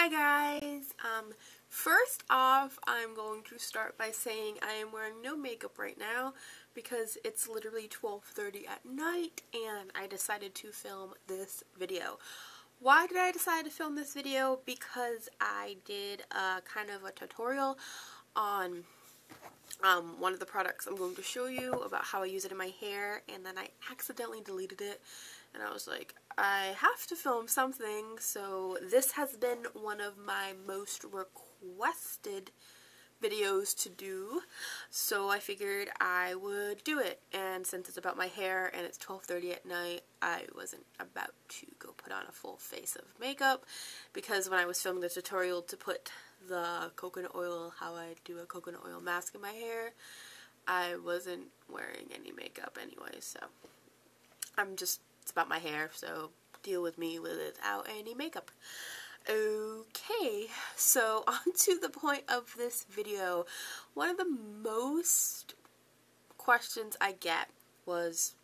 Hi guys! First off, I'm going to start by saying I am wearing no makeup right now because it's literally 12:30 at night and I decided to film this video. Why did I decide to film this video? Because I did kind of a tutorial on one of the products I'm going to show you about how I use it in my hair, and then I accidentally deleted it. And I was like, I have to film something, so this has been one of my most requested videos to do, so I figured I would do it. And since it's about my hair and it's 12:30 at night, I wasn't about to go put on a full face of makeup, because when I was filming the tutorial to put the coconut oil, how I do a coconut oil mask in my hair, I wasn't wearing any makeup anyway, so it's about my hair, so deal with me without any makeup. Okay, so on to the point of this video. One of the most questions I get was,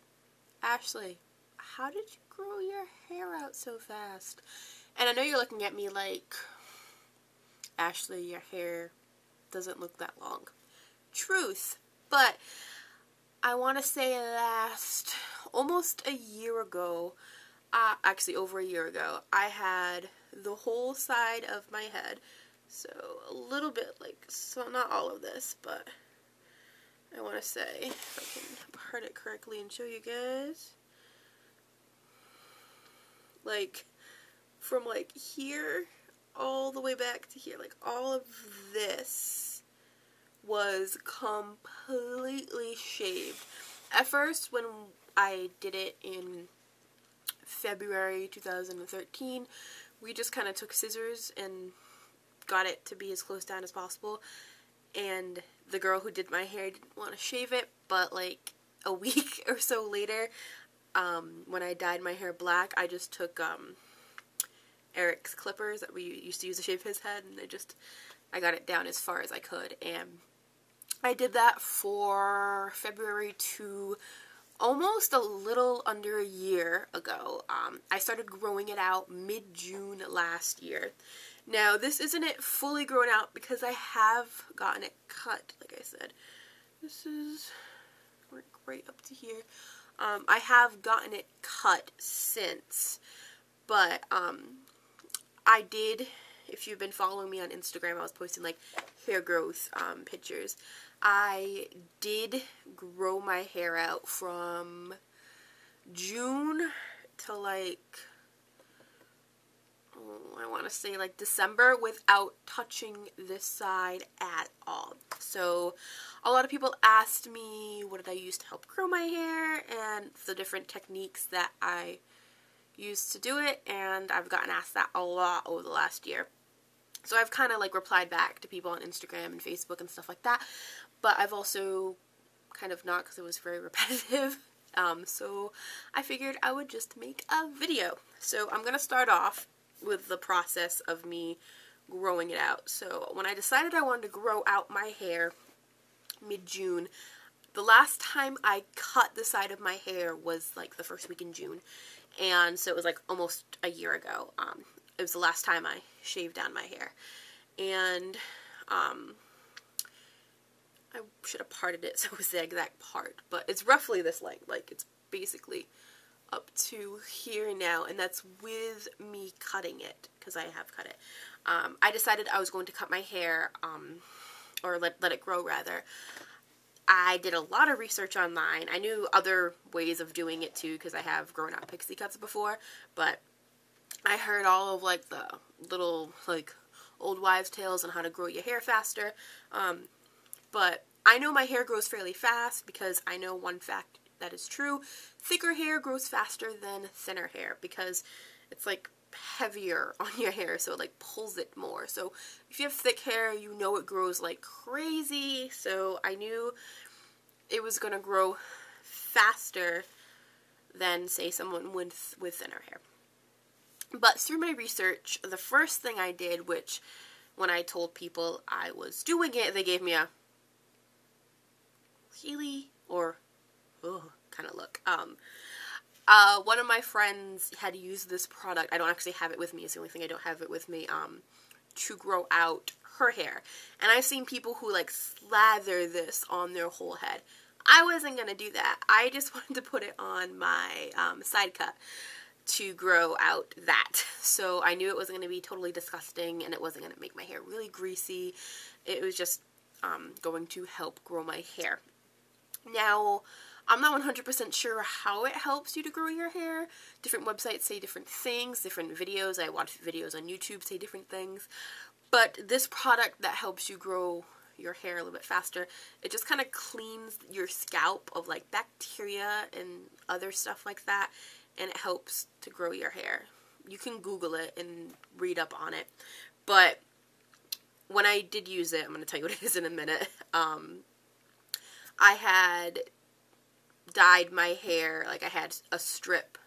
Ashley, how did you grow your hair out so fast? And I know you're looking at me like, Ashley, your hair doesn't look that long. Truth, but I want to say almost a year ago, actually over a year ago, I had the whole side of my head, so a little bit, so not all of this, but I want to say, if I can part it correctly and show you guys, from here all the way back to here, all of this was completely shaved. At first, when I did it in February 2013, we just kind of took scissors and got it to be as close down as possible, and the girl who did my hair didn't want to shave it, but a week or so later, when I dyed my hair black, I just took Eric's clippers that we used to use to shave his head, and I got it down as far as I could, and I did that for February to almost a little under a year ago. I started growing it out mid-June last year. Now, this isn't it fully grown out because I have gotten it cut, like I said. This is right up to here. I have gotten it cut since, but I did, if you've been following me on Instagram, I was posting hair growth pictures. I did grow my hair out from June to I want to say December without touching this side at all. So a lot of people asked me what did I use to help grow my hair and the different techniques that I used to do it, and I've gotten asked that a lot over the last year. So I've kind of replied back to people on Instagram and Facebook and stuff like that, but I've also kind of not, because it was very repetitive. So I figured I would just make a video. So I'm going to start off with the process of me growing it out. So when I decided I wanted to grow out my hair mid-June, the last time I cut the side of my hair was the first week in June, and so it was almost a year ago. It was the last time I shaved down my hair, and I should have parted it so it was the exact part, but it's roughly this length. It's basically up to here now, and that's with me cutting it, because I have cut it. I decided I was going to cut my hair, or let it grow rather. I did a lot of research online. I knew other ways of doing it too, because I have grown out pixie cuts before, but I heard all of the little old wives' tales on how to grow your hair faster. But I know my hair grows fairly fast because I know one fact that is true. Thicker hair grows faster than thinner hair because it's heavier on your hair, so it pulls it more. So if you have thick hair, you know it grows like crazy. So I knew it was gonna grow faster than, say, someone with thinner hair. But through my research, the first thing I did, which when I told people I was doing it, they gave me a really, or kind of look. One of my friends had used this product. I don't actually have it with me. It's the only thing I don't have it with me. To grow out her hair. And I've seen people who like slather this on their whole head. I wasn't going to do that. I just wanted to put it on my side cut to grow out that. So I knew it wasn't going to be totally disgusting and it wasn't going to make my hair really greasy. It was just going to help grow my hair. Now, I'm not 100% sure how it helps you to grow your hair. Different websites say different things, different videos. I watch videos on YouTube say different things. But this product that helps you grow your hair a little bit faster, it just kind of cleans your scalp of like bacteria and other stuff like that. And it helps to grow your hair. You can Google it and read up on it. But when I did use it, I'm going to tell you what it is in a minute. I had dyed my hair, like I had a strip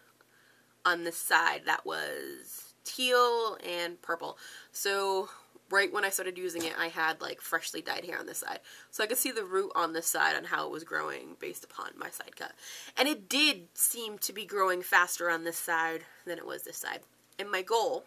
on this side that was teal and purple. So right when I started using it, I had like freshly dyed hair on this side. So I could see the root on this side on how it was growing based upon my side cut. And it did seem to be growing faster on this side than it was this side. And my goal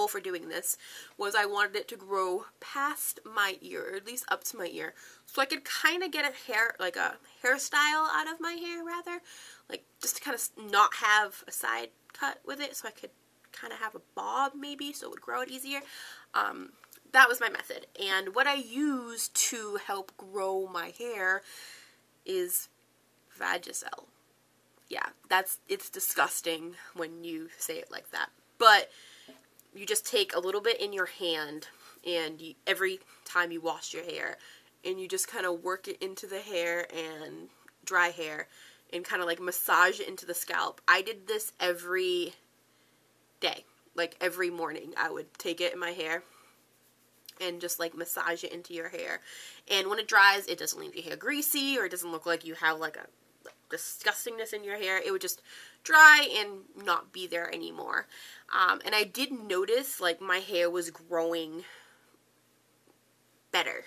for doing this was I wanted it to grow past my ear, or at least up to my ear, so I could kind of get a hairstyle out of my hair, rather, like just to kind of not have a side cut with it, so I could kind of have a bob maybe, so it would grow it easier. That was my method, and what I use to help grow my hair is Vagisil. Yeah, it's disgusting when you say it like that, but you just take a little bit in your hand, and every time you wash your hair, and you just kind of work it into the hair and dry hair, and kind of like massage it into the scalp. I did this every day, like every morning. I would take it in my hair and just like massage it into your hair. And when it dries, it doesn't leave your hair greasy, or it doesn't look like you have like a disgustingness in your hair. It would just dry and not be there anymore. And I did notice like my hair was growing better.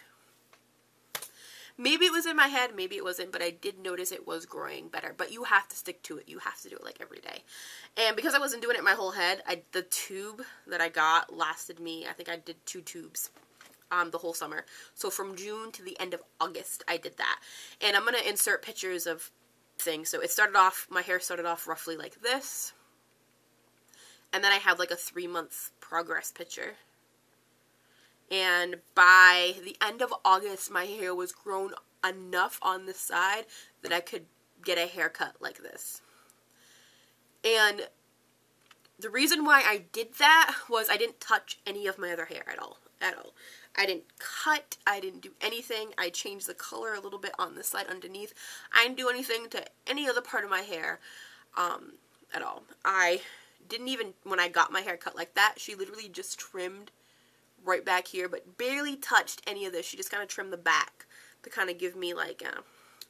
Maybe it was in my head, maybe it wasn't, but I did notice it was growing better. But you have to stick to it. You have to do it like every day. And because I wasn't doing it in my whole head, the tube that I got lasted me, I think I did 2 tubes the whole summer. So from June to the end of August, I did that. And I'm going to insert pictures of things. So it started off, my hair started off roughly like this. And then I have like a 3-month progress picture. And by the end of August, my hair was grown enough on this side that I could get a haircut like this. And the reason why I did that was I didn't touch any of my other hair at all. I didn't cut, I didn't do anything. I changed the color a little bit on this side underneath. I didn't do anything to any other part of my hair at all. I didn't even, when I got my hair cut like that, she literally just trimmed right back here, but barely touched any of this. She just kind of trimmed the back to kind of give me like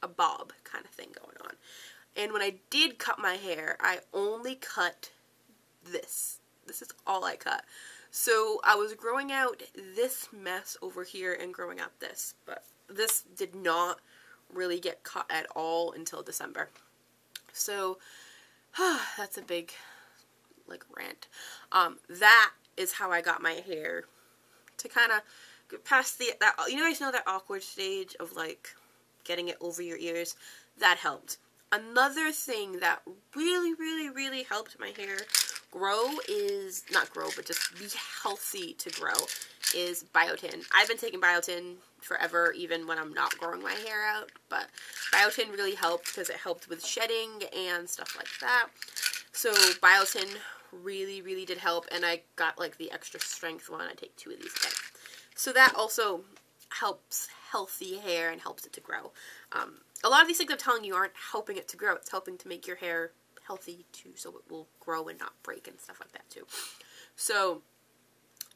a bob kind of thing going on. And when I did cut my hair, I only cut this. This is all I cut. So I was growing out this mess over here and growing out this, but this did not really get cut at all until December. So that's a big like rant. That is how I got my hair to kind of get past that, you guys know that awkward stage of like getting it over your ears. That helped. Another thing that really, really, really helped my hair grow is, not grow, but just be healthy to grow, is biotin. I've been taking biotin forever, even when I'm not growing my hair out, but biotin really helped because it helped with shedding and stuff like that. So biotin really, really did help, and I got like the extra strength one. I take 2 of these a day. So that also helps healthy hair and helps it to grow. A lot of these things I'm telling you aren't helping it to grow. It's helping to make your hair healthy too, so it will grow and not break and stuff like that too. So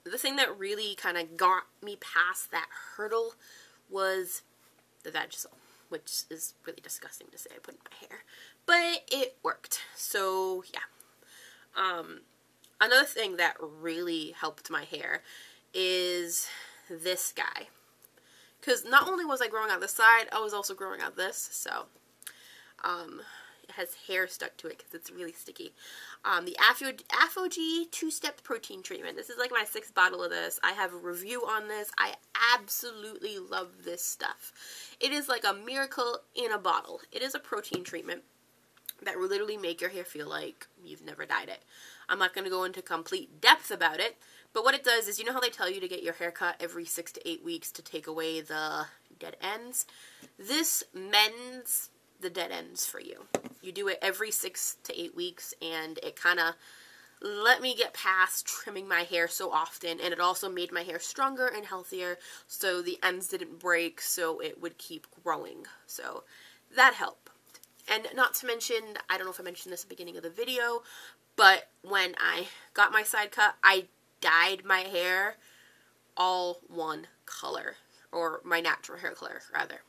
the thing that really kind of got me past that hurdle was the Vagisil, which is really disgusting to say I put in my hair, but it worked. So yeah. Another thing that really helped my hair is this guy. Because not only was I growing out this side, I was also growing out this. So, has hair stuck to it because it's really sticky. The AphoG 2-step protein treatment. This is like my 6th bottle of this. I have a review on this. I absolutely love this stuff. It is like a miracle in a bottle. It is a protein treatment that will literally make your hair feel like you've never dyed it. I'm not going to go into complete depth about it, but what it does is, you know how they tell you to get your hair cut every 6 to 8 weeks to take away the dead ends? This mends the dead ends for you. You do it every 6 to 8 weeks, and it kind of let me get past trimming my hair so often, and it also made my hair stronger and healthier, so the ends didn't break, so it would keep growing. So that helped. And not to mention, I don't know if I mentioned this at the beginning of the video, but when I got my side cut, I dyed my hair all one color, or my natural hair color, rather.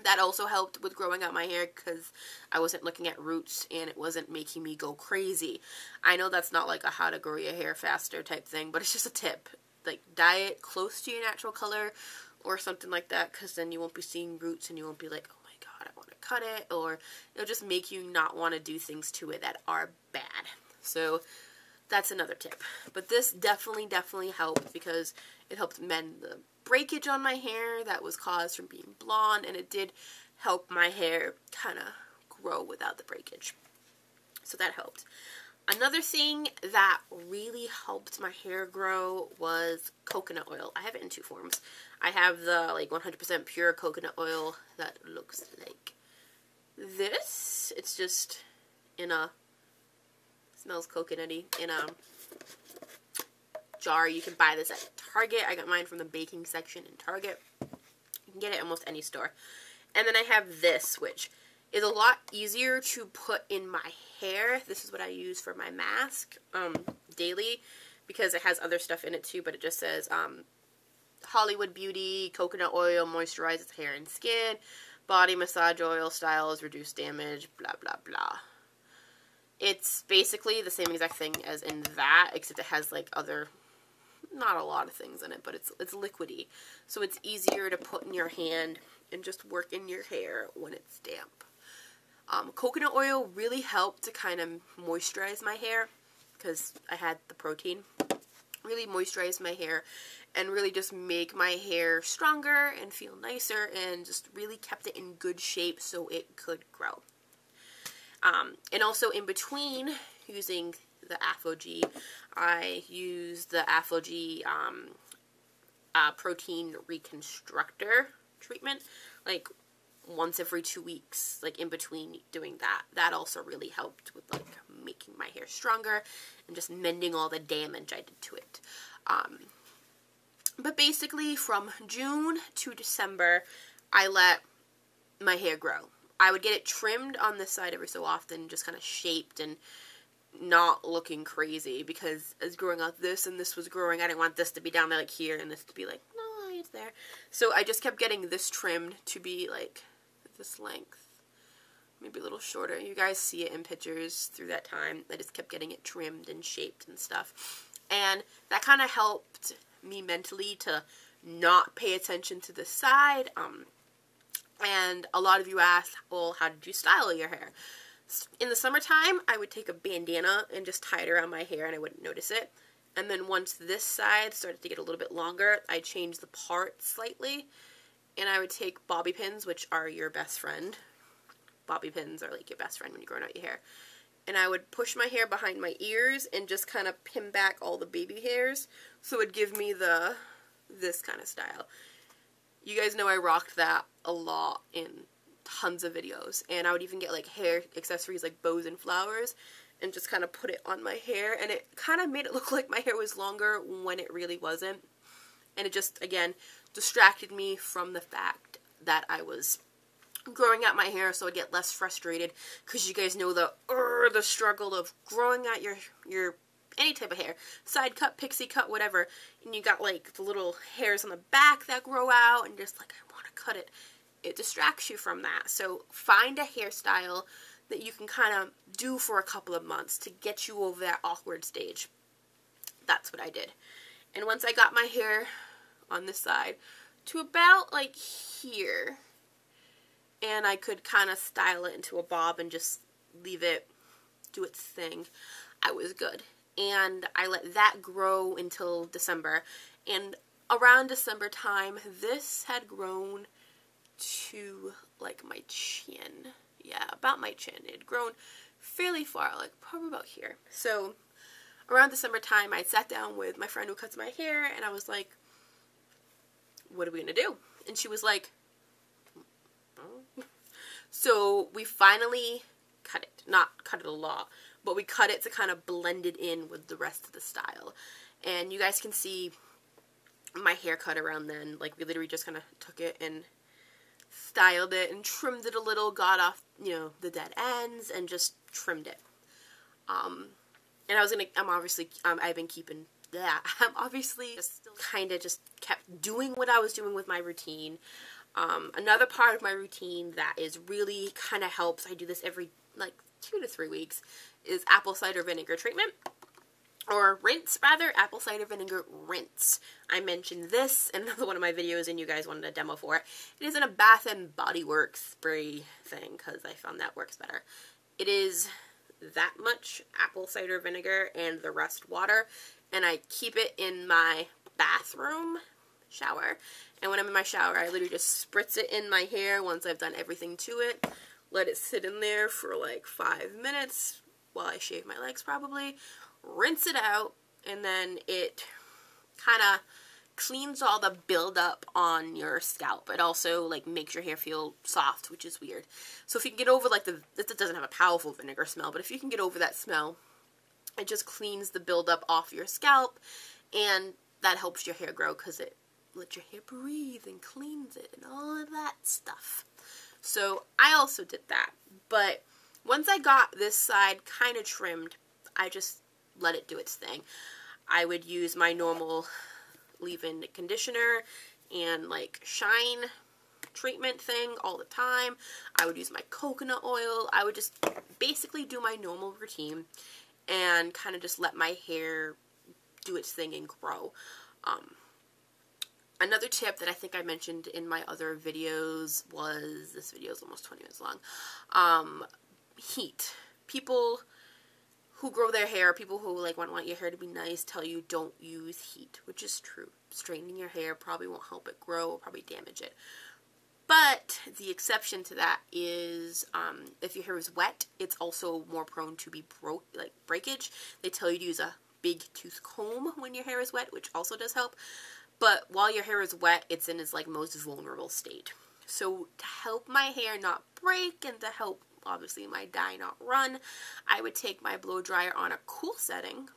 That also helped with growing out my hair because I wasn't looking at roots and it wasn't making me go crazy. I know that's not like a how to grow your hair faster type thing, but it's just a tip. Like, dye it close to your natural color or something like that, because then you won't be seeing roots and you won't be like, oh my god, I want to cut it, or it'll just make you not want to do things to it that are bad. So that's another tip. But this definitely helped because it helped mend the breakage on my hair that was caused from being blonde, and it did help my hair kind of grow without the breakage. So that helped. Another thing that really helped my hair grow was coconut oil. I have it in 2 forms. I have the like 100% pure coconut oil that looks like this. It's just in a, smells coconutty, in a jar. You can buy this at Target. I got mine from the baking section in Target. You can get it at almost any store. And then I have this, which is a lot easier to put in my hair. This is what I use for my mask daily, because it has other stuff in it too, but it just says Hollywood Beauty coconut oil moisturizes hair and skin, body massage oil styles, reduce damage, blah blah blah. It's basically the same exact thing as in that, except it has like other, not a lot of things in it, but it's liquidy, so it's easier to put in your hand and just work in your hair when it's damp. Coconut oil really helped to kind of moisturize my hair because I had the protein. Really moisturize my hair and really just make my hair stronger and feel nicer, and just really kept it in good shape so it could grow. And also in between using the AphoG, I use the AphoG protein reconstructor treatment, like once every 2 weeks, like in between doing that. That also really helped with like making my hair stronger and just mending all the damage I did to it. But basically from June to December, I let my hair grow. I would get it trimmed on this side every so often, just kind of shaped and not looking crazy, because as growing up this and this was growing, I didn't want this to be down there like here and this to be like, no, it's there. So I just kept getting this trimmed to be like this length, maybe a little shorter. You guys see it in pictures through that time. I just kept getting it trimmed and shaped and stuff. And that kind of helped me mentally to not pay attention to the side. And a lot of you asked, well, how did you style your hair? In the summertime, I would take a bandana and just tie it around my hair and I wouldn't notice it. And then once this side started to get a little bit longer, I'd change the part slightly. And I would take bobby pins, which are your best friend. Bobby pins are like your best friend when you're growing out your hair. And I would push my hair behind my ears and just kind of pin back all the baby hairs. So it would give me this kind of style. You guys know I rocked that a lot in tons of videos. And I would even get like hair accessories like bows and flowers and just kind of put it on my hair. And it kind of made it look like my hair was longer when it really wasn't. And it just, again, distracted me from the fact that I was growing out my hair, so I'd get less frustrated, because you guys know the struggle of growing out your any type of hair, side cut, pixie cut, whatever, and you got like the little hairs on the back that grow out, and just like, I want to cut it. It distracts you from that. So find a hairstyle that you can kind of do for a couple of months to get you over that awkward stage. That's what I did. And once I got my hair on this side to about like here, and I could kind of style it into a bob and just leave it do its thing, I was good. And I let that grow until December, and around December time, this had grown to like my chin. Yeah, about my chin. It had grown fairly far, like probably about here. So around December time, I sat down with my friend who cuts my hair, and I was like, what are we gonna do? And she was like, oh. So we finally cut it. Not cut it a lot, but we cut it to kind of blend it in with the rest of the style. And you guys can see my haircut around then. Like, we literally just kind of took it and styled it and trimmed it a little, got off, you know, the dead ends, and just trimmed it. And I've been keeping that. I'm obviously just kind of just kept doing what I was doing with my routine. Another part of my routine that is really kind of helps, I do this every, like, 2 to 3 weeks, is apple cider vinegar treatment. Or rinse, rather. Apple cider vinegar rinse. I mentioned this in another one of my videos, and you guys wanted a demo for it. It is in a Bath and Body Works spray thing, because I found that works better. It is that much apple cider vinegar and the rest water, and I keep it in my bathroom shower. And when I'm in my shower, I literally just spritz it in my hair once I've done everything to it. Let it sit in there for like 5 minutes while I shave my legs probably. Rinse it out, and then it kind of cleans all the buildup on your scalp. It also, like, makes your hair feel soft, which is weird. So if you can get over, like, it doesn't have a powerful vinegar smell, but if you can get over that smell, it just cleans the buildup off your scalp, and that helps your hair grow because it lets your hair breathe and cleans it and all of that stuff. So I also did that, but once I got this side kind of trimmed, I just let it do its thing. I would use my normal leave-in conditioner and like shine treatment thing all the time. I would use my coconut oil. I would just basically do my normal routine and kind of just let my hair do its thing and grow. Another tip that I think I mentioned in my other videos was, this video is almost 20 minutes long, heat. People who grow their hair, people who like want your hair to be nice, tell you don't use heat, which is true. Straightening your hair probably won't help it grow, or probably damage it. But the exception to that is if your hair is wet, it's also more prone to be breakage. They tell you to use a big tooth comb when your hair is wet, which also does help. But while your hair is wet, it's in its like most vulnerable state. So to help my hair not break and to help obviously my dye not run, I would take my blow dryer on a cool setting,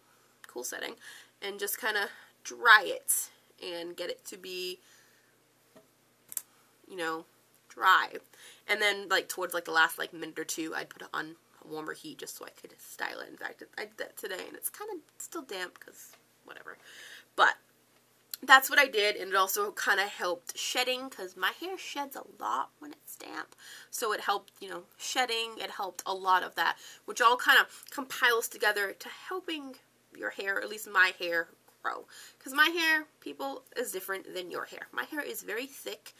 and just kind of dry it and get it to be, you know, dry. And then like towards like the last like minute or two, I'd put it on a warmer heat just so I could style it. In fact, I did that today, and it's kind of still damp because whatever. But that's what I did, and it also kind of helped shedding, because my hair sheds a lot when it's damp. So it helped, you know, shedding, it helped a lot of that, which all kind of compiles together to helping your hair, or at least my hair, grow. Because my hair, people, is different than your hair. My hair is very thick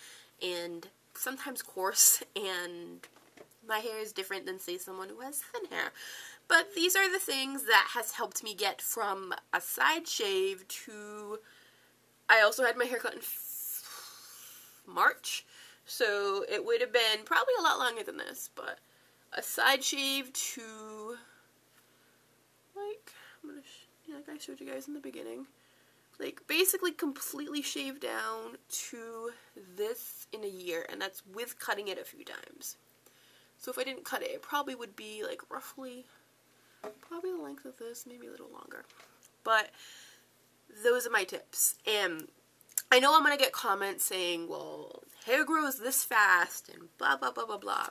and sometimes coarse, and my hair is different than, say, someone who has thin hair. But these are the things that has helped me get from a side shave to... I also had my hair cut in March, so it would have been probably a lot longer than this, but a side shave to, like, like I showed you guys in the beginning, like, basically completely shaved down to this in a year, and that's with cutting it a few times. So if I didn't cut it, it probably would be, like, roughly, probably the length of this, maybe a little longer. But those are my tips. And I know I'm going to get comments saying, well, hair grows this fast and blah, blah, blah, blah, blah.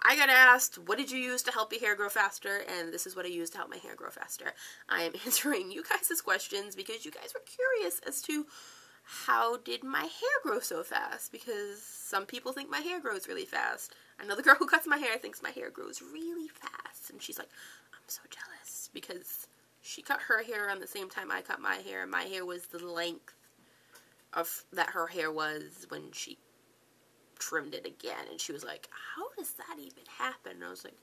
I got asked, what did you use to help your hair grow faster? And this is what I used to help my hair grow faster. I am answering you guys' questions because you guys were curious as to how did my hair grow so fast? Because some people think my hair grows really fast. Another girl who cuts my hair thinks my hair grows really fast. And she's like, I'm so jealous, because she cut her hair around the same time I cut my hair. My hair was the length of that her hair was when she trimmed it again. And she was like, how does that even happen? And I was like,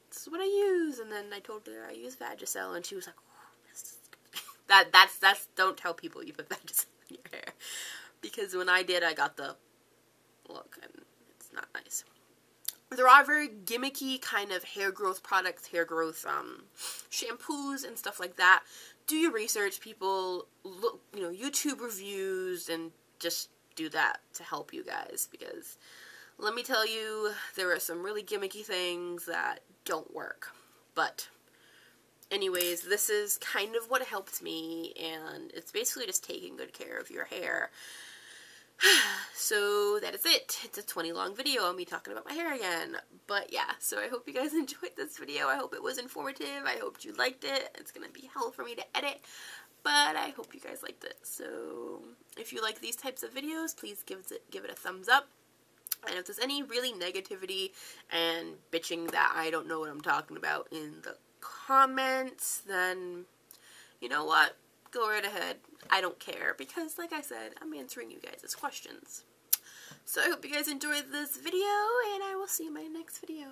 this is what I use. And then I told her I use Vagisil, and she was like, oh, this is good. That's don't tell people you put Vagisil in your hair, because when I did, I got the look, and it's not nice. There are very gimmicky kind of hair growth products, hair growth shampoos and stuff like that. Do your research, people. Look, YouTube reviews, and just do that to help you guys, because let me tell you, there are some really gimmicky things that don't work. But anyways, this is kind of what helped me, and it's basically just taking good care of your hair. So that is it. It's a 20-long video on me talking about my hair again. But yeah, so I hope you guys enjoyed this video. I hope it was informative. I hope you liked it. It's going to be hell for me to edit, but I hope you guys liked it. So if you like these types of videos, please give it a thumbs up. And if there's any really negativity and bitching that I don't know what I'm talking about in the comments, then you know what? Go right ahead. I don't care, because like I said, I'm answering you guys' questions. So I hope you guys enjoyed this video, and I will see you in my next video.